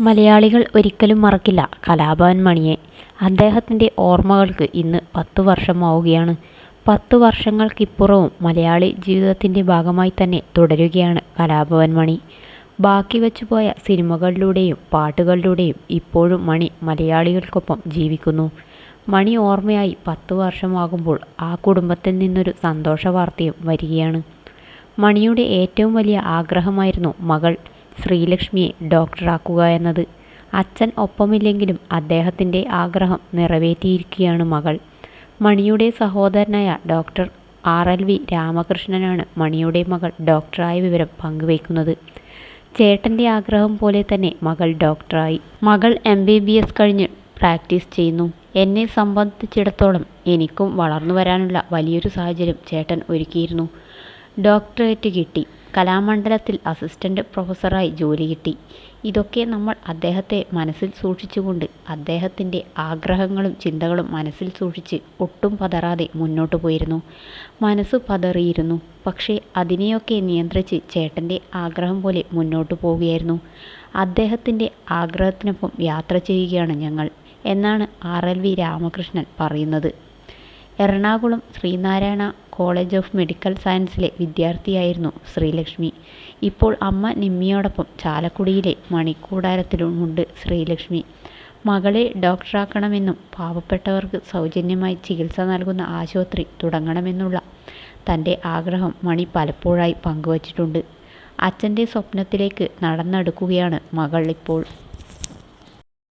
മലയാളികൾ ഒരിക്കലും മറക്കില്ല കലാഭവൻ മണിയെ. അദ്ദേഹത്തിൻ്റെ ഓർമ്മകൾക്ക് ഇന്ന് 10 വർഷമാവുകയാണ്. 10 വർഷങ്ങൾക്കിപ്പുറവും മലയാളി ജീവിതത്തിൻ്റെ ഭാഗമായി തന്നെ തുടരുകയാണ് കലാഭവൻ മണി. ബാക്കി വെച്ചുപോയ സിനിമകളിലൂടെയും പാട്ടുകളിലൂടെയും ഇപ്പോഴും മണി മലയാളികൾക്കൊപ്പം ജീവിക്കുന്നു. മണി ഓർമ്മയായി 10 വർഷമാകുമ്പോൾ ആ കുടുംബത്തിൽ നിന്നൊരു സന്തോഷ വാർത്തയും വരികയാണ്. മണിയുടെ ഏറ്റവും വലിയ ആഗ്രഹമായിരുന്നു മകൾ ശ്രീലക്ഷ്മിയെ ഡോക്ടറാക്കുക എന്നത്. അച്ഛൻ ഒപ്പമില്ലെങ്കിലും അദ്ദേഹത്തിൻ്റെ ആഗ്രഹം നിറവേറ്റിയിരിക്കുകയാണ് മകൾ. മണിയുടെ സഹോദരനായ ഡോക്ടർ RLV രാമകൃഷ്ണനാണ് മണിയുടെ മകൾ ഡോക്ടറായ വിവരം പങ്കുവയ്ക്കുന്നത്. ചേട്ടൻ്റെ ആഗ്രഹം പോലെ തന്നെ മകൾ ഡോക്ടറായി. മകൾ MBBS കഴിഞ്ഞ് പ്രാക്ടീസ് ചെയ്യുന്നു. എന്നെ സംബന്ധിച്ചിടത്തോളം എനിക്കും വളർന്നു വരാനുള്ള വലിയൊരു സാഹചര്യം ചേട്ടൻ ഒരുക്കിയിരുന്നു. ഡോക്ടറേറ്റ് കിട്ടി. കലാമണ്ഡലത്തിൽ അസിസ്റ്റൻ്റ് പ്രൊഫസറായി ജോലി കിട്ടി. ഇതൊക്കെ നമ്മൾ അദ്ദേഹത്തെ മനസ്സിൽ സൂക്ഷിച്ചുകൊണ്ട് അദ്ദേഹത്തിൻ്റെ ആഗ്രഹങ്ങളും ചിന്തകളും മനസ്സിൽ സൂക്ഷിച്ച് ഒട്ടും പതറാതെ മുന്നോട്ട് പോയിരുന്നു. മനസ്സ് പതറിയിരുന്നു. പക്ഷേ അതിനെയൊക്കെ നിയന്ത്രിച്ച് ചേട്ടൻ്റെ ആഗ്രഹം പോലെ മുന്നോട്ട് പോവുകയായിരുന്നു. അദ്ദേഹത്തിൻ്റെ ആഗ്രഹത്തിനൊപ്പം യാത്ര ചെയ്യുകയാണ് ഞങ്ങൾ എന്നാണ് RLV രാമകൃഷ്ണൻ പറയുന്നത്. Ernakulam Sreenarayana college of medical സയൻസിലെ വിദ്യാർത്ഥിയായിരുന്നു ശ്രീലക്ഷ്മി. ഇപ്പോൾ അമ്മ നിമ്മിയോടൊപ്പം ചാലക്കുടിയിലെ മണിക്കൂടാരത്തിലുമുണ്ട് ശ്രീലക്ഷ്മി. മകളെ ഡോക്ടറാക്കണമെന്നും പാവപ്പെട്ടവർക്ക് സൗജന്യമായി ചികിത്സ നൽകുന്ന ആശുപത്രി തുടങ്ങണമെന്നുള്ള തൻ്റെ ആഗ്രഹം മണി പലപ്പോഴായി പങ്കുവച്ചിട്ടുണ്ട്. അച്ഛൻ്റെ സ്വപ്നത്തിലേക്ക് നടന്നെടുക്കുകയാണ് മകൾ ഇപ്പോൾ.